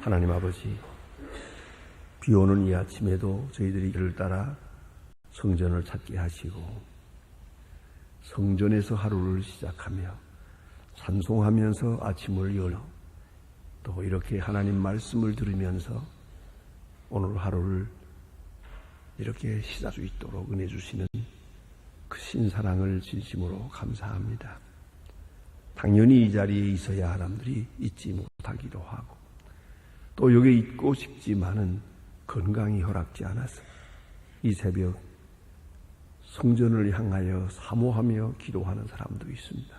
하나님 아버지, 비 오는 이 아침에도 저희들이 길을 따라 성전을 찾게 하시고 성전에서 하루를 시작하며 찬송하면서 아침을 열어 또 이렇게 하나님 말씀을 들으면서 오늘 하루를 이렇게 시작할 수 있도록 은혜 주시는 그 신사랑을 진심으로 감사합니다. 당연히 이 자리에 있어야 사람들이 잊지 못하기도 하고 또 여기 있고 싶지만은 건강이 허락지 않아서 이 새벽 성전을 향하여 사모하며 기도하는 사람도 있습니다.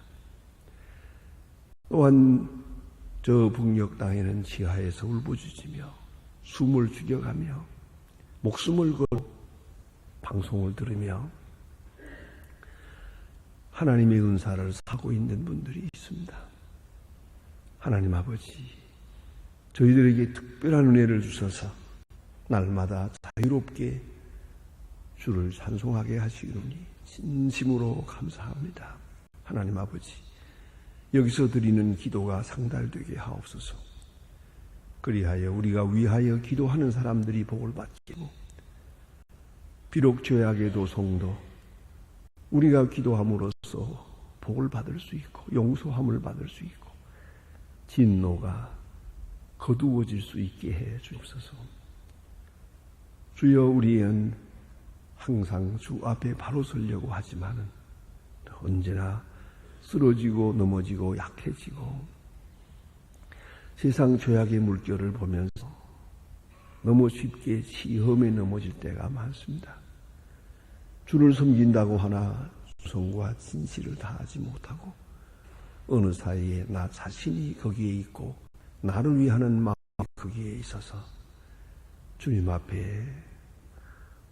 또한 저 북녘 땅에는 지하에서 울부짖으며 숨을 죽여가며 목숨을 걸고 방송을 들으며 하나님의 은사를 사고 있는 분들이 있습니다. 하나님 아버지, 저희들에게 특별한 은혜를 주셔서 날마다 자유롭게 주를 찬송하게 하시오니 진심으로 감사합니다. 하나님 아버지, 여기서 드리는 기도가 상달되게 하옵소서. 그리하여 우리가 위하여 기도하는 사람들이 복을 받기고 비록 죄악에도 성도 우리가 기도함으로써 복을 받을 수 있고 용서함을 받을 수 있고 진노가 거두어질 수 있게 해 주옵소서. 주여, 우리는 항상 주 앞에 바로 서려고 하지만은 언제나 쓰러지고 넘어지고 약해지고 세상 죄악의 물결을 보면서 너무 쉽게 시험에 넘어질 때가 많습니다. 주를 섬긴다고 하나 성과 진실을 다하지 못하고 어느 사이에 나 자신이 거기에 있고 나를 위하는 마음이 거기에 있어서 주님 앞에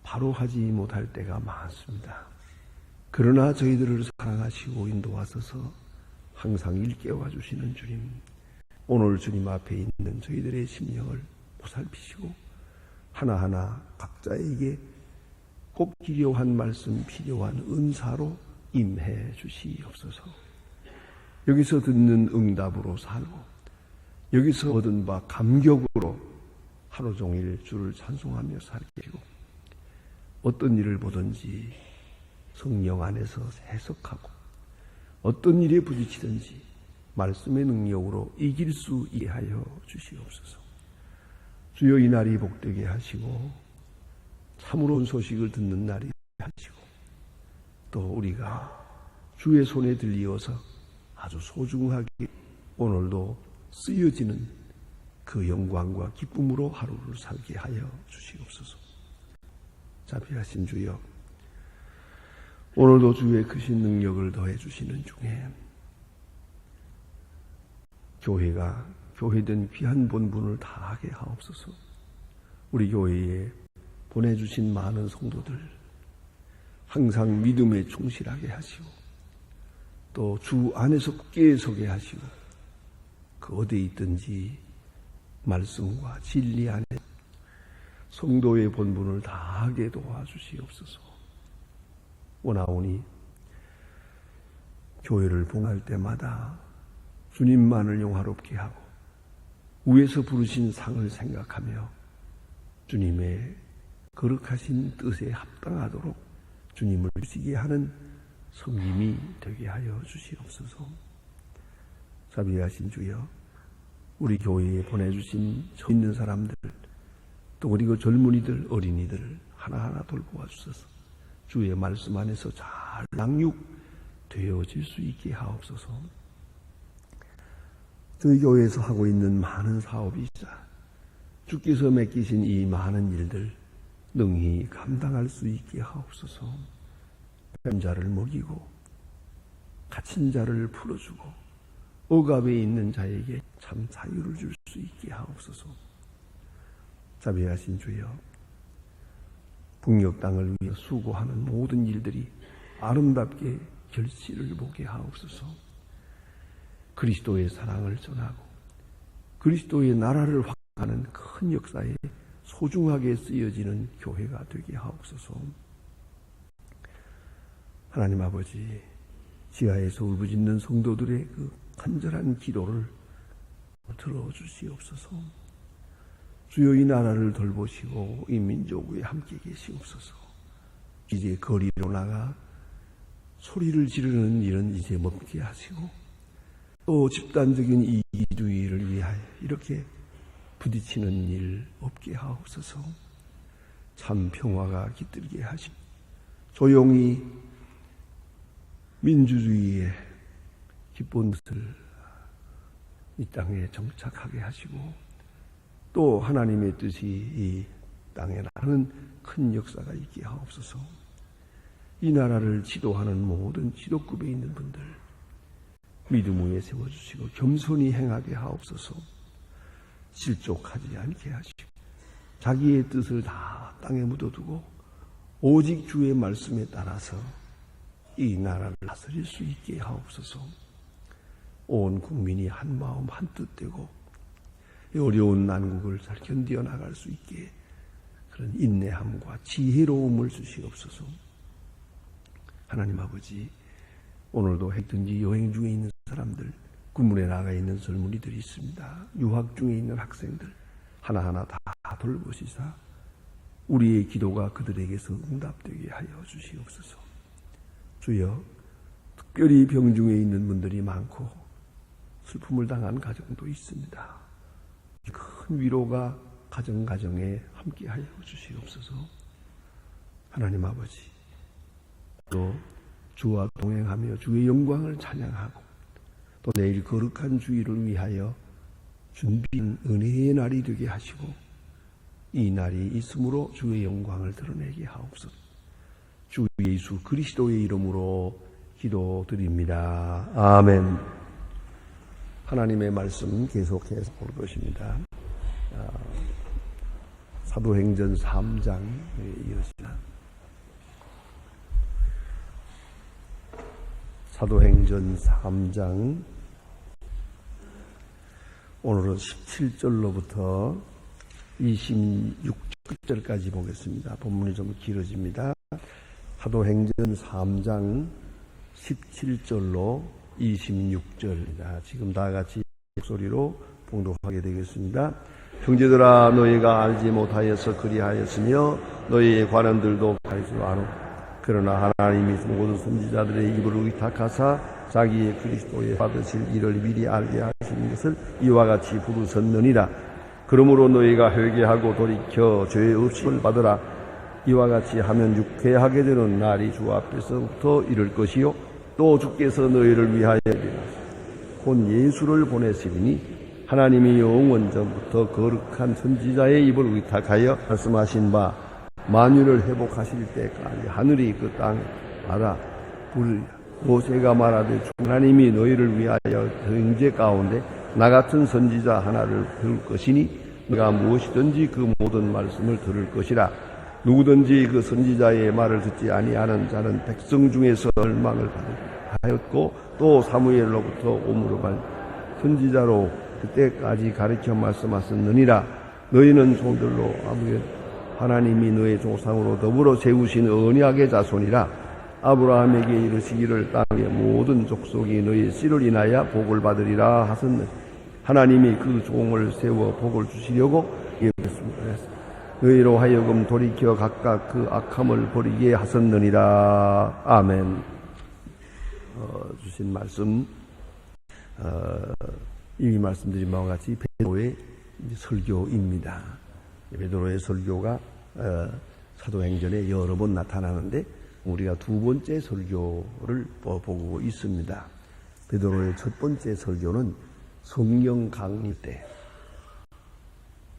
바로 하지 못할 때가 많습니다. 그러나 저희들을 사랑하시고 인도하셔서 항상 일깨워 주시는 주님, 오늘 주님 앞에 있는 저희들의 심령을 보살피시고 하나하나 각자에게 꼭 필요한 말씀, 필요한 은사로 임해 주시옵소서. 여기서 듣는 응답으로 살고 여기서 얻은 바 감격으로 하루 종일 주를 찬송하며 살게 하시고 어떤 일을 보든지 성령 안에서 해석하고 어떤 일에 부딪히든지 말씀의 능력으로 이길 수 있게 하여 주시옵소서. 주여, 이 날이 복되게 하시고 참으로 온 소식을 듣는 날이 하시고 또 우리가 주의 손에 들리어서 아주 소중하게 오늘도 쓰여지는 그 영광과 기쁨으로 하루를 살게 하여 주시옵소서. 자비하신 주여, 오늘도 주의 크신 능력을 더해 주시는 중에 교회가 교회된 귀한 본분을 다하게 하옵소서. 우리 교회에 보내주신 많은 성도들 항상 믿음에 충실하게 하시고 또 주 안에서 굳게 서게 하시고 그 어디에 있든지 말씀과 진리 안에 성도의 본분을 다하게 도와주시옵소서. 원하오니 교회를 봉할 때마다 주님만을 영화롭게 하고 위에서 부르신 상을 생각하며 주님의 거룩하신 뜻에 합당하도록 주님을 주시게 하는 섬김이 되게 하여 주시옵소서. 자비하신 주여, 우리 교회에 보내주신 저 있는 사람들 또 그리고 젊은이들, 어린이들 하나하나 돌보아 주셔서 주의 말씀 안에서 잘 양육되어질 수 있게 하옵소서. 저희 교회에서 하고 있는 많은 사업이 있어 주께서 맡기신 이 많은 일들 능히 감당할 수 있게 하옵소서. 뱀자를 먹이고 갇힌 자를 풀어주고 억압에 있는 자에게 참 자유를 줄 수 있게 하옵소서. 자비하신 주여, 북녘 땅을 위해 수고하는 모든 일들이 아름답게 결실을 보게 하옵소서. 그리스도의 사랑을 전하고 그리스도의 나라를 확장하는 큰 역사에 소중하게 쓰여지는 교회가 되게 하옵소서. 하나님 아버지, 지하에서 울부짖는 성도들의 그 간절한 기도를 들어주시옵소서. 주여 이 나라를 돌보시고 이 민족 위에 함께 계시옵소서. 이제 거리로 나가 소리를 지르는 일은 이제 멈게 하시고 또 집단적인 이기주의를 위하여 이렇게 부딪히는 일 없게 하옵소서. 참 평화가 깃들게 하시고 조용히 민주주의의 기쁜 것을 이 땅에 정착하게 하시고 또 하나님의 뜻이 이 땅에 나는 큰 역사가 있게 하옵소서. 이 나라를 지도하는 모든 지도급에 있는 분들 믿음 위에 세워주시고 겸손히 행하게 하옵소서. 실족하지 않게 하시고 자기의 뜻을 다 땅에 묻어두고 오직 주의 말씀에 따라서 이 나라를 다스릴 수 있게 하옵소서. 온 국민이 한 마음 한 뜻 되고 어려운 난국을 잘 견디어 나갈 수 있게 그런 인내함과 지혜로움을 주시옵소서. 하나님 아버지, 오늘도 했든지 여행 중에 있는 사람들, 군문에 나가 있는 젊은이들이 있습니다. 유학 중에 있는 학생들 하나하나 다 돌보시사 우리의 기도가 그들에게서 응답되게 하여 주시옵소서. 주여, 특별히 병중에 있는 분들이 많고 슬픔을 당한 가정도 있습니다. 큰 위로가 가정에 함께하여 주시옵소서. 하나님 아버지, 또 주와 동행하며 주의 영광을 찬양하고 또 내일 거룩한 주일을 위하여 준비한 은혜의 날이 되게 하시고 이 날이 있으므로 주의 영광을 드러내게 하옵소서. 주 예수 그리스도의 이름으로 기도드립니다. 아멘. 하나님의 말씀 계속해서 볼 것입니다. 사도행전 3장에 이어집니다. 사도행전 3장 오늘은 17절로부터 26절까지 보겠습니다. 본문이 좀 길어집니다. 사도행전 3장 17절로 26절입니다. 지금 다 같이 목소리로 봉독하게 되겠습니다. 형제들아, 너희가 알지 못하여서 그리하였으며 너희의 관원들도 가르치지 않고 그러나 하나님이 모든 선지자들의 입을 의탁하사 자기의 그리스도의 받으실 일을 미리 알게 하시는 것을 이와 같이 부르셨느니라. 그러므로 너희가 회개하고 돌이켜 죄의 없음을 받으라. 이와 같이 하면 육회하게 되는 날이 주 앞에서부터 이를 것이요 또 주께서 너희를 위하여 곧 예수를 보내시리니 하나님이 영원 전부터 거룩한 선지자의 입을 의탁하여 말씀하신 바 만유를 회복하실 때까지 하늘이 그 땅 바다 불 모세가 말하되 하나님이 너희를 위하여 형제 가운데 나 같은 선지자 하나를 세울 것이니 네가 무엇이든지 그 모든 말씀을 들을 것이라. 누구든지 그 선지자의 말을 듣지 아니하는 자는 백성 중에서 멸망을 하였고 또 사무엘로부터 오므로 갈 선지자로 그때까지 가르쳐 말씀하셨느니라. 너희는 종들로 하나님이 너의 조상으로 더불어 세우신 언약의 자손이라. 아브라함에게 이르시기를 땅의 모든 족속이 너희 씨를 인하여 복을 받으리라 하셨느니라. 하나님이 그 종을 세워 복을 주시려고 예비했습니다. 너희로 하여금 돌이켜 각각 그 악함을 버리게 하셨느니라. 아멘. 주신 말씀 이미 말씀드린 바와 같이 베드로의 설교입니다. 베드로의 설교가 사도행전에 여러 번 나타나는데 우리가 두 번째 설교를 보고 있습니다. 베드로의 첫 번째 설교는 성령 강림 때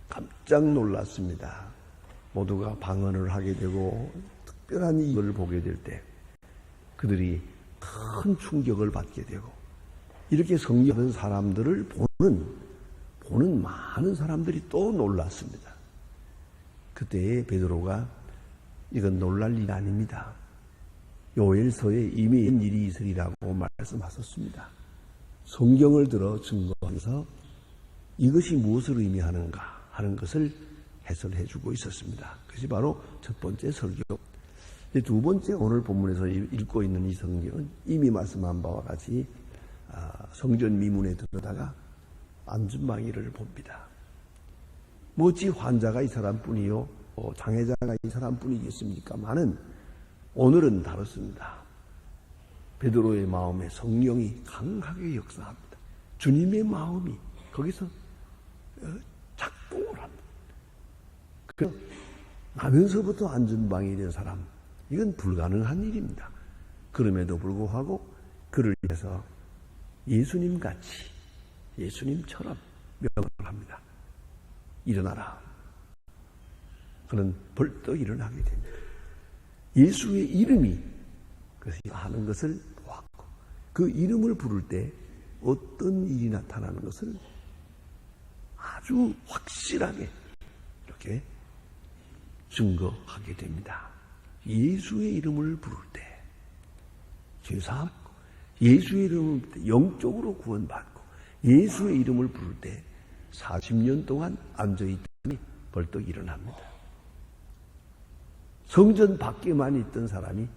깜짝 놀랐습니다. 모두가 방언을 하게 되고 특별한 일을 보게 될 때 그들이 큰 충격을 받게 되고 이렇게 성령하는 사람들을 보는 많은 사람들이 또 놀랐습니다. 그때 베드로가 이건 놀랄 일이 아닙니다. 요엘서에 이미 일이 있으리라고 말씀하셨습니다. 성경을 들어 증거하면서 이것이 무엇을 의미하는가 하는 것을 해설해 주고 있었습니다. 그것이 바로 첫 번째 설교. 두 번째 오늘 본문에서 읽고 있는 이 성경은 이미 말씀한 바와 같이 성전 미문에 들어다가 안전망이를 봅니다. 어찌 환자가 이 사람뿐이요, 장애자가 이 사람뿐이겠습니까마는 오늘은 다릅니다. 베드로의 마음에 성령이 강하게 역사합니다. 주님의 마음이 거기서 작동을 합니다. 그래서 나면서부터 안전방이 된 사람, 이건 불가능한 일입니다. 그럼에도 불구하고 그를 위해서 예수님같이, 예수님처럼 명을 합니다. 일어나라. 그는 벌떡 일어나게 됩니다. 예수의 이름이 그것이 하는 것을 보았고, 그 이름을 부를 때 어떤 일이 나타나는 것을 아주 확실하게 이렇게 증거하게 됩니다. 예수의 이름을 부를 때 죄사함, 예수의 이름을 부를 때 영적으로 구원받고, 예수의 이름을 부를 때 40년 동안 앉아있더니 벌떡 일어납니다. 성전 밖에만 있던 사람이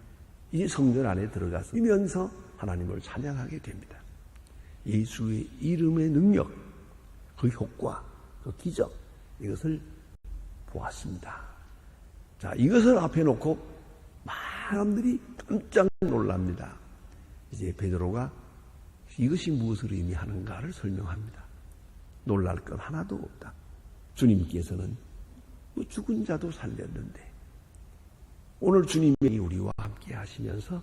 이제 성전 안에 들어가면서 하나님을 찬양하게 됩니다. 예수의 이름의 능력, 그 효과, 그 기적, 이것을 보았습니다. 자, 이것을 앞에 놓고 사람들이 깜짝 놀랍니다. 이제 베드로가 이것이 무엇을 의미하는가를 설명합니다. 놀랄 것 하나도 없다. 주님께서는 죽은 자도 살렸는데, 오늘 주님이 우리와 함께 하시면서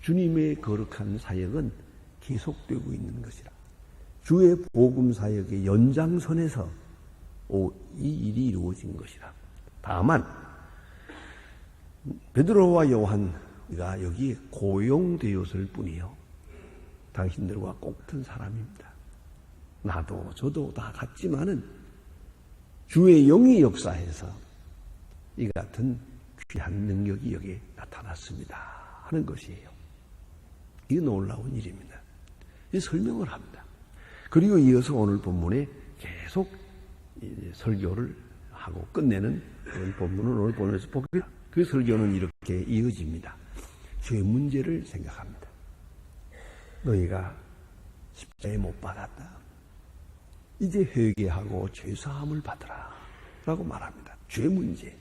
주님의 거룩한 사역은 계속되고 있는 것이라. 주의 복음 사역의 연장선에서 이 일이 이루어진 것이라. 다만 베드로와 요한가 여기에 고용되었을 뿐이요, 당신들과 꼭 같은 사람입니다. 나도 저도 다 같지만은 주의 영이 역사해서 이 같은 귀한 능력이 여기에 나타났습니다 하는 것이에요. 이게 놀라운 일입니다. 이 설명을 합니다. 그리고 이어서 오늘 본문에 계속 설교를 하고 끝내는 그런 본문을 오늘 본문에서 보게, 그 설교는 이렇게 이어집니다. 죄 문제를 생각합니다. 너희가 십자가에 못 박았다. 이제 회개하고 죄사함을 받으라 라고 말합니다. 죄 문제.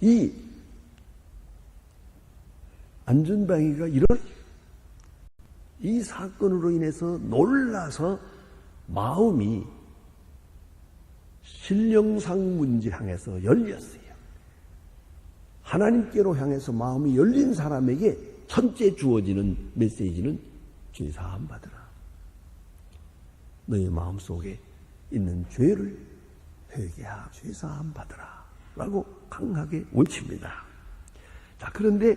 이 안전방위가 이 사건으로 인해서 놀라서 마음이 신령상 문제 향해서 열렸어요. 하나님께로 향해서 마음이 열린 사람에게 첫째 주어지는 메시지는 죄사함 받으라. 너희 마음속에 있는 죄를 회개하고 죄사함 받으라 라고 강하게 외칩니다. 자, 그런데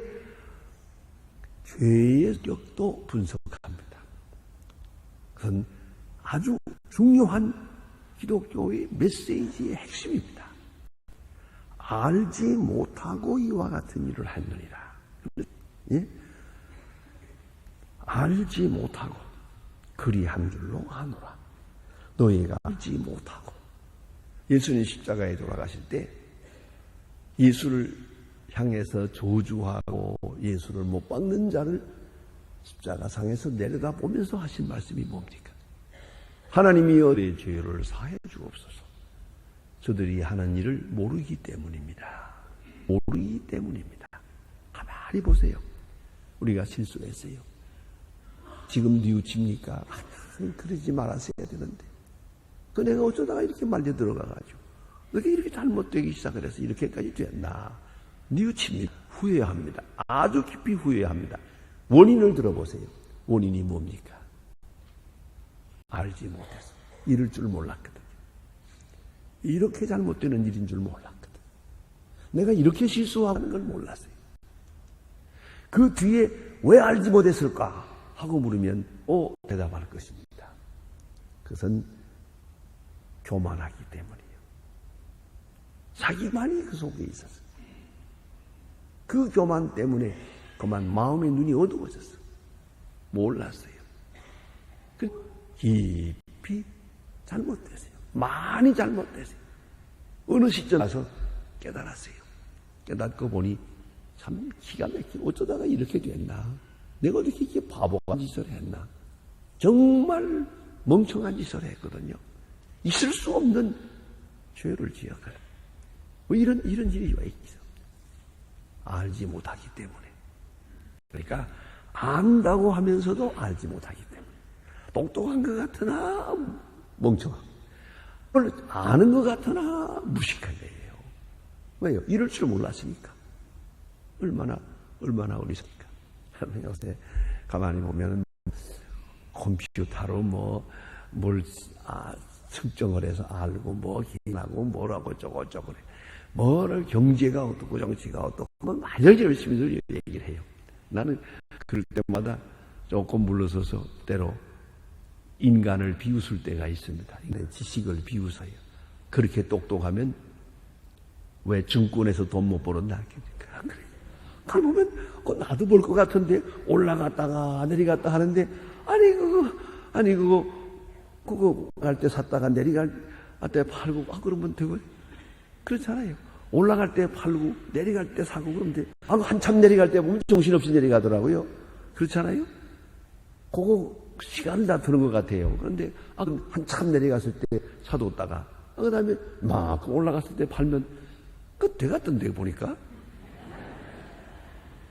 죄의 격도 분석합니다. 그건 아주 중요한 기독교의 메시지의 핵심입니다. 알지 못하고 이와 같은 일을 했느니라. 예? 알지 못하고 그리한 줄로 아노라. 너희가 알지 못하고. 예수님 십자가에 돌아가실 때 예수를 향해서 저주하고 예수를 못 박는 자를 십자가상에서 내려다보면서 하신 말씀이 뭡니까? 하나님이여 내 죄를 사해 주옵소서. 저들이 하는 일을 모르기 때문입니다. 모르기 때문입니다. 가만히 보세요. 우리가 실수했어요. 지금 뉘우칩니까? 그러지 말았어야 되는데. 그 내가 어쩌다가 이렇게 말려 들어가가지고 이렇게 잘못되기 시작을 해서 이렇게까지 됐나. 뉘우칩니다. 후회합니다. 아주 깊이 후회합니다. 원인을 들어보세요. 원인이 뭡니까? 알지 못해서. 이럴 줄 몰랐거든. 이렇게 잘못되는 일인 줄 몰랐거든. 내가 이렇게 실수하는 걸 몰랐어요. 그 뒤에 왜 알지 못했을까 하고 물으면 대답할 것입니다. 그것은 교만하기 때문이에요. 자기만이 그 속에 있었어요. 그 교만 때문에 그만 마음의 눈이 어두워졌어요. 몰랐어요. 깊이 잘못됐어요. 많이 잘못됐어요. 어느 시점 와서 깨달았어요. 깨닫고 보니 참 기가 막히게 어쩌다가 이렇게 됐나. 내가 어떻게 이렇게 바보한 짓을 했나. 정말 멍청한 짓을 했거든요. 있을 수 없는 죄를 지어가. 뭐 이런 일이 왜 있어? 알지 못하기 때문에. 그러니까 안다고 하면서도 알지 못하기 때문에. 똑똑한 것 같으나 멍청하고, 아는 것 같으나 무식한 거예요. 왜요? 이럴 줄 몰랐으니까. 얼마나 어리석니까? 요새 가만히 보면 컴퓨터로 뭘 측정을 해서 알고 기능하고 뭐라고 저거 뭐를 경제가 어떻고 정치가 어떻고 아주 열심히 얘기를 해요. 나는 그럴 때마다 조금 물러서서 때로 인간을 비웃을 때가 있습니다. 지식을 비웃어요. 그렇게 똑똑하면 왜 증권에서 돈 못 벌었나? 그래. 그 보면 나도 볼 것 같은데 올라갔다가 내려갔다 하는데 그거 갈 때 샀다가 내려갈 때 팔고 그러면 되고 그렇잖아요. 올라갈 때 팔고 내려갈 때 사고 그러면 돼. 한참 내려갈 때 보면 정신없이 내려가더라고요. 그렇잖아요. 그거 시간을 다 드는 것 같아요. 그런데 한참 내려갔을 때 사뒀다가 그다음에 막 올라갔을 때 팔면 돼갔던데 보니까.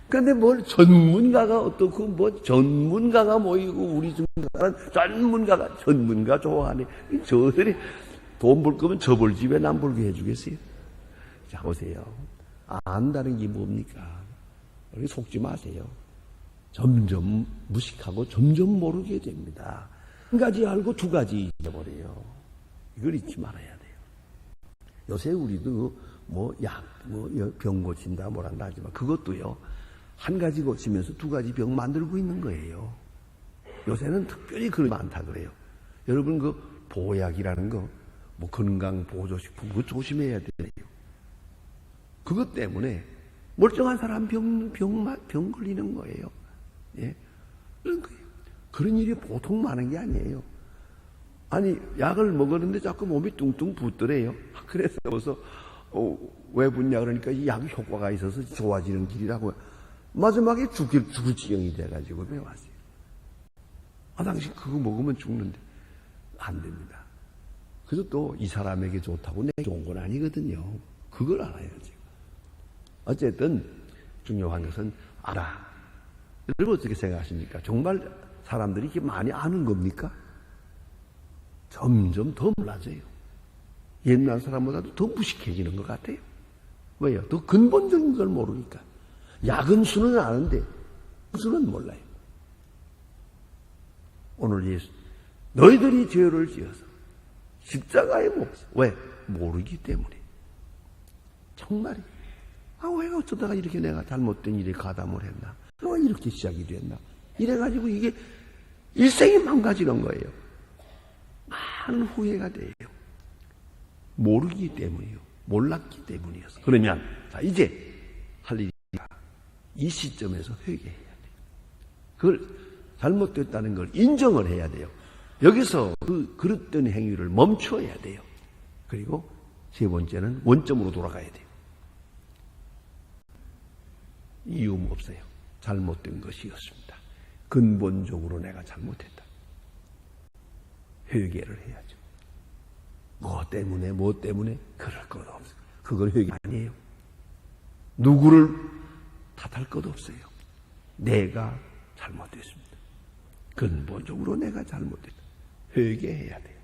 그런데 뭘 전문가가 어떻고 전문가가 모이고 우리 전문가 좋아하네. 저들이 돈 벌 거면 저 벌 집에 남 벌게 해주겠어요. 자 보세요. 안다는 게 뭡니까? 우리 속지 마세요. 점점 무식하고 점점 모르게 됩니다. 한 가지 알고 두 가지 잊어버려요. 이걸 잊지 말아야 돼요. 요새 우리도 병 고친다 뭐란다 하지만 그것도요. 한 가지 고치면서 두 가지 병 만들고 있는 거예요. 요새는 특별히 그런 게 많다 그래요. 여러분 보약이라는 거 건강 보조식품 그거 조심해야 돼요. 그것 때문에 멀쩡한 사람 병 걸리는 거예요. 예? 그런 거예요. 그런 일이 보통 많은 게 아니에요. 약을 먹었는데 자꾸 몸이 뚱뚱 붓더래요. 그래서 왜 붓냐 그러니까 이 약이 효과가 있어서 좋아지는 길이라고. 마지막에 죽을 지경이 돼가지고 배웠어요. 당신 그거 먹으면 죽는데 안 됩니다. 그래서 또 이 사람에게 좋다고 내게 좋은 건 아니거든요. 그걸 알아야지. 어쨌든 중요한 것은 알아. 여러분 어떻게 생각하십니까? 정말 사람들이 이렇게 많이 아는 겁니까? 점점 더 몰라져요. 옛날 사람보다도 더 무식해지는 것 같아요. 왜요? 더 근본적인 걸 모르니까. 약은 수는 아는데 수는 몰라요. 오늘 예수 너희들이 죄를 지어서 십자가에 못 박혀. 왜? 모르기 때문에. 정말이. 왜 어쩌다가 이렇게 내가 잘못된 일에 가담을 했나? 왜 이렇게 시작이 됐나? 이래가지고 이게 일생이 망가지는 거예요. 많은 후회가 돼요. 모르기 때문이요. 몰랐기 때문이었어. 그러면 이제 할 일이 이 시점에서 회개해야 돼요. 그걸 잘못됐다는 걸 인정을 해야 돼요. 여기서 그릇된 행위를 멈춰야 돼요. 그리고 세 번째는 원점으로 돌아가야 돼요. 이유 없어요. 잘못된 것이었습니다. 근본적으로 내가 잘못했다. 회개를 해야죠. 뭐 때문에 그럴 것 없어요. 그걸 회개 아니에요. 누구를 탓할 것 없어요. 내가 잘못됐습니다. 근본적으로 내가 잘못됐다. 회개해야 돼요.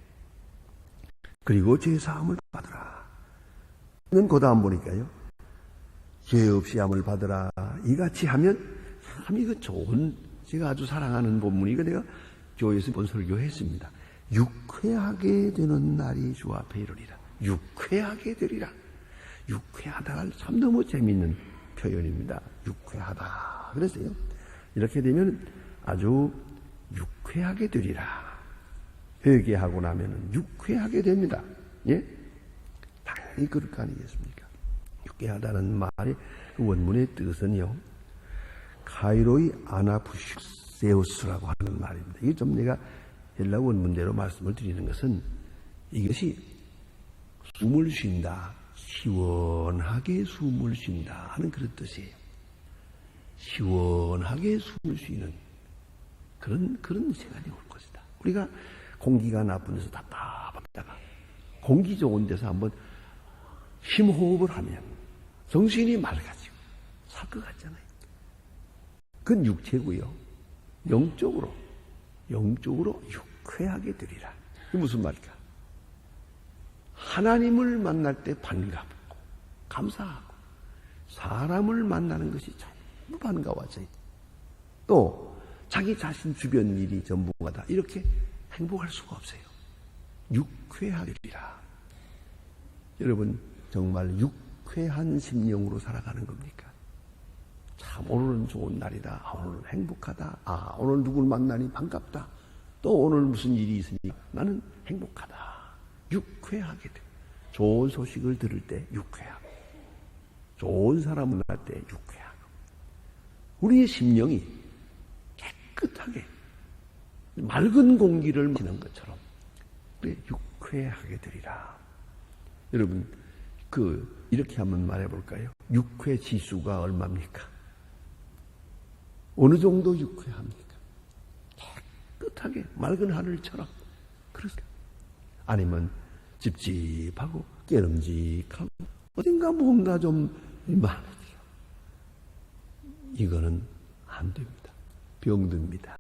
그리고 죄사함을 받으라. 이는 그 다음 보니까요. 죄 없이 함을 받으라. 이같이 하면 참 이거 좋은 제가 아주 사랑하는 본문이 이거 내가 교회에서 본 설교했습니다. 유쾌하게 되는 날이 주 앞에 이르리라. 유쾌하게 되리라. 유쾌하다가 참 너무 재미있는 표현입니다. 유쾌하다. 그랬어요. 이렇게 되면 아주 유쾌하게 되리라. 회개하고 나면은 유쾌하게 됩니다. 예? 당연히 그럴 거 아니겠습니까? 유쾌하다는 말의 원문의 뜻은요, 카이로이 아나푸시세우스라고 하는 말입니다. 이게 좀 내가 헬라 원문대로 말씀을 드리는 것은 이것이 숨을 쉰다, 시원하게 숨을 쉰다 하는 그런 뜻이에요. 시원하게 숨을 쉬는 그런 시간이 올 것이다. 우리가 공기가 나쁜 데서 답답하다가 공기 좋은 데서 한번 심호흡을 하면 정신이 맑아지고 살 것 같잖아요. 그건 육체고요. 영적으로 유쾌하게 되리라. 이게 무슨 말일까? 하나님을 만날 때 반갑고 감사하고 사람을 만나는 것이 전부 반가워져요. 또 자기 자신 주변 일이 전부가 다 이렇게 행복할 수가 없어요. 유쾌하게 되리라. 여러분 정말 유쾌한 심령으로 살아가는 겁니까? 참 오늘은 좋은 날이다. 오늘은 행복하다. 오늘 누굴 만나니 반갑다. 또 오늘 무슨 일이 있으니 나는 행복하다. 유쾌하게 돼. 좋은 소식을 들을 때 유쾌하고 좋은 사람을 만날 때 유쾌하고 우리의 심령이 깨끗하게 맑은 공기를 마시는 것처럼 유쾌하게 되리라. 여러분 이렇게 한번 말해볼까요? 유쾌 지수가 얼마입니까? 어느 정도 유쾌합니까? 깨끗하게 맑은 하늘처럼 그렇습니까? 아니면 찝찝하고 깨름직하고 어딘가 뭔가 좀 많아지요. 이거는 안 됩니다. 병듭니다.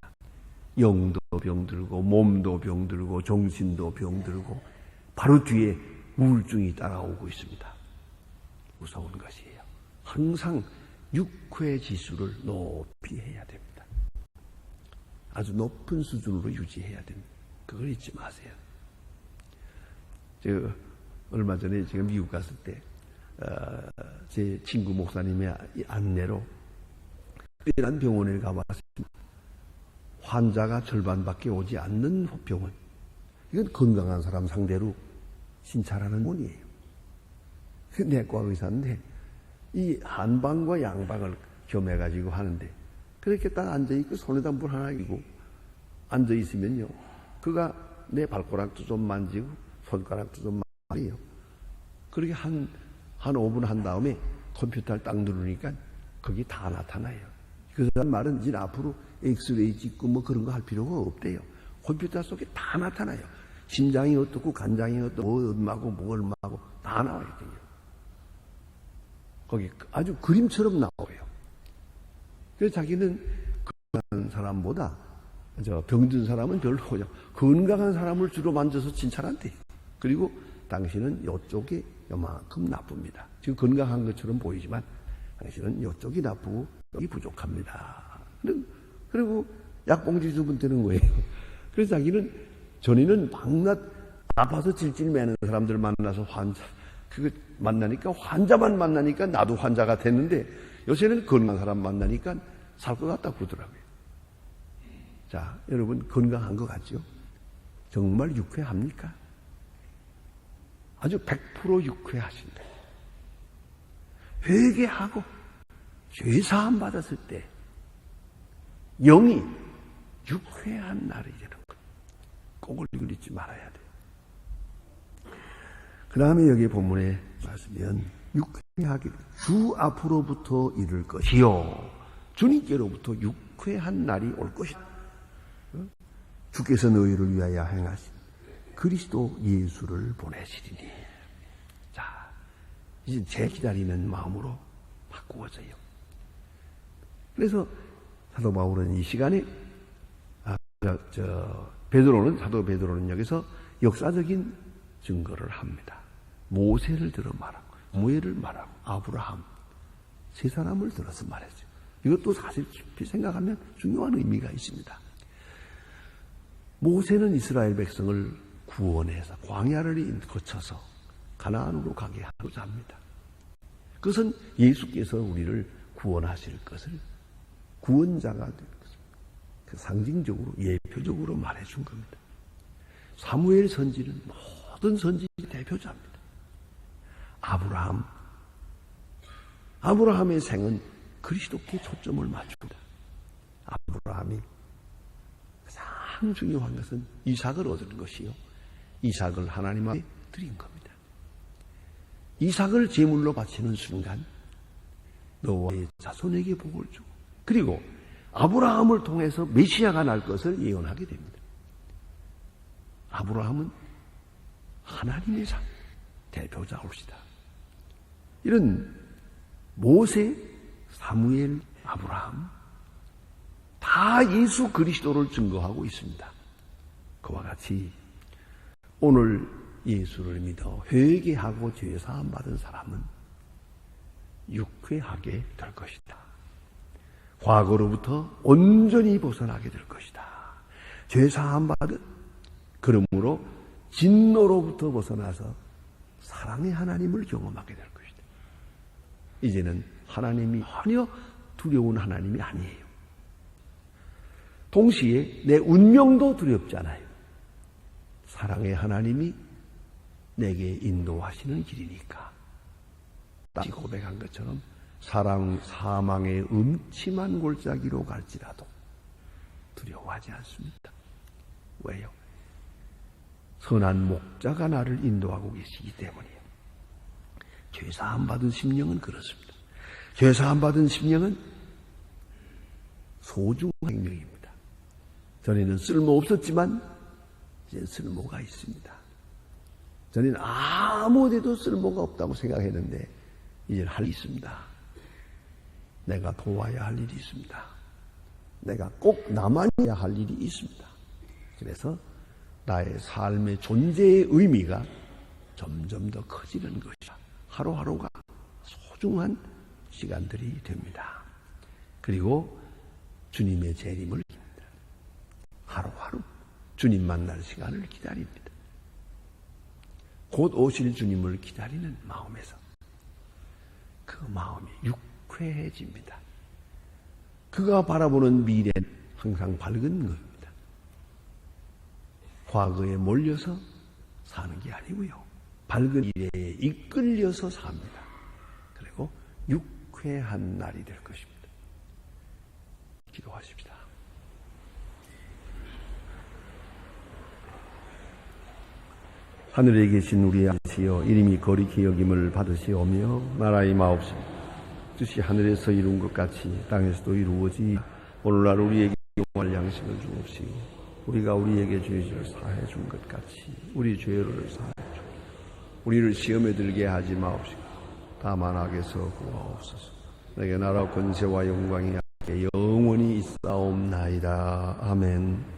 영도 병들고 몸도 병들고 정신도 병들고 바로 뒤에 우울증이 따라오고 있습니다. 무서운 것이에요. 항상 유쾌 지수를 높이 해야 됩니다. 아주 높은 수준으로 유지해야 됩니다. 그걸 잊지 마세요. 제가 얼마 전에 제가 미국 갔을 때 제 친구 목사님의 안내로 특별한 병원에 가봤습니다. 환자가 절반밖에 오지 않는 병원. 이건 건강한 사람 상대로 신찰하는 원이에요. 내과 의사인데 이 한방과 양방을 겸해가지고 하는데 그렇게 딱 앉아있고 손에다 물 하나 이고 앉아있으면요. 그가 내 발가락도 좀 만지고 손가락도 좀 만지고 그렇게 한 5분 한 다음에 컴퓨터를 딱 누르니까 거기 다 나타나요. 그 말은 이제 앞으로 엑스레이 찍고 뭐 그런 거 할 필요가 없대요. 컴퓨터 속에 다 나타나요. 심장이 어떻고 간장이 어떻고 뭐 얼마고 뭐 얼마고 다 나와요. 거기 아주 그림처럼 나와요. 그래서 자기는 건강한 사람보다 병든 사람은 별로 그냥 건강한 사람을 주로 만져서 칭찬한대요. 그리고 당신은 이쪽이 요만큼 나쁩니다. 지금 건강한 것처럼 보이지만 당신은 이쪽이 나쁘고 여기 부족합니다. 그리고 약봉지 주면 되는 거예요. 그래서 자기는 전에는 밤낮 아파서 질질 매는 사람들 만나서 그거 만나니까 환자만 만나니까 나도 환자가 됐는데 요새는 건강한 사람 만나니까 살 것 같다 그러더라고요. 자, 여러분 건강한 것 같죠? 정말 유쾌합니까? 아주 100% 유쾌하신다. 회개하고 죄사함 받았을 때 영이 유쾌한 날이라는 것. 꼭 읽지 말아야 돼요. 그 다음에 여기 본문에 말씀면 유쾌하게 주 앞으로부터 이를 것이요 주님께로부터 유쾌한 날이 올 것이다. 주께서 너희를 위하여 행하신 그리스도 예수를 보내시리니. 자, 이제 제 기다리는 마음으로 바꾸어져요. 그래서 사도 바울은 이 시간에 사도 베드로는 여기서 역사적인 증거를 합니다. 모세를 들어 말하고 모세를 말하고 아브라함 세 사람을 들어서 말했죠. 이것도 사실 깊이 생각하면 중요한 의미가 있습니다. 모세는 이스라엘 백성을 구원해서 광야를 거쳐서 가나안으로 가게 하고자 합니다. 그것은 예수께서 우리를 구원하실 것을 구원자가 될 것을 그 상징적으로 예표적으로 말해준 겁니다. 사무엘 선지는 모든 선지의 대표자입니다. 아브라함의 생은 그리스도께 초점을 맞춥니다. 아브라함이 가장 중요한 것은 이삭을 얻은 것이요. 이삭을 하나님 앞에 드린 겁니다. 이삭을 제물로 바치는 순간 너와의 자손에게 복을 주고 그리고 아브라함을 통해서 메시아가 날 것을 예언하게 됩니다. 아브라함은 하나님의 자, 대표자올시다. 이런 모세, 사무엘, 아브라함 다 예수 그리스도를 증거하고 있습니다. 그와 같이 오늘 예수를 믿어 회개하고 죄사함 받은 사람은 육회하게 될 것이다. 과거로부터 온전히 벗어나게 될 것이다. 죄사함 받은, 그러므로 진노로부터 벗어나서 사랑의 하나님을 경험하게 될 것이다. 이제는 하나님이 전혀 두려운 하나님이 아니에요. 동시에 내 운명도 두렵지 않아요. 사랑의 하나님이 내게 인도하시는 길이니까. 다시 고백한 것처럼 사망의 음침한 골짜기로 갈지라도 두려워하지 않습니다. 왜요? 선한 목자가 나를 인도하고 계시기 때문이에요. 죄사함 받은 심령은 그렇습니다. 죄사함 받은 심령은 소중한 생명입니다. 전에는 쓸모 없었지만 이제 쓸모가 있습니다. 전에는 아무 데도 쓸모가 없다고 생각했는데 이제 할 일이 있습니다. 내가 도와야 할 일이 있습니다. 내가 꼭 남아야 할 일이 있습니다. 그래서 나의 삶의 존재의 의미가 점점 더 커지는 것이다. 하루하루가 소중한 시간들이 됩니다. 그리고 주님의 재림을 기다립니다. 하루하루 주님 만날 시간을 기다립니다. 곧 오실 주님을 기다리는 마음에서 그 마음이 유쾌해집니다. 그가 바라보는 미래는 항상 밝은 겁니다. 과거에 몰려서 사는 게 아니고요. 밝은 미래에 이끌려서 삽니다. 그리고 유쾌한 날이 될 것입니다. 기도하십시다. 하늘에 계신 우리 아버지여, 이름이 거룩히 여김을 받으시오며 나라의 마옵시며 뜻이 하늘에서 이룬 것 같이 땅에서도 이루어지. 오늘날 우리에게 용할 양식을 주옵시고 우리가 우리에게 죄를 사해 준 것 같이 우리 죄를 사해 주옵시고 우리를 시험에 들게 하지 마옵시고 다만 악에서 구하옵소서. 내게 나라 권세와 영광이 영원히 있사옵나이다. 아멘.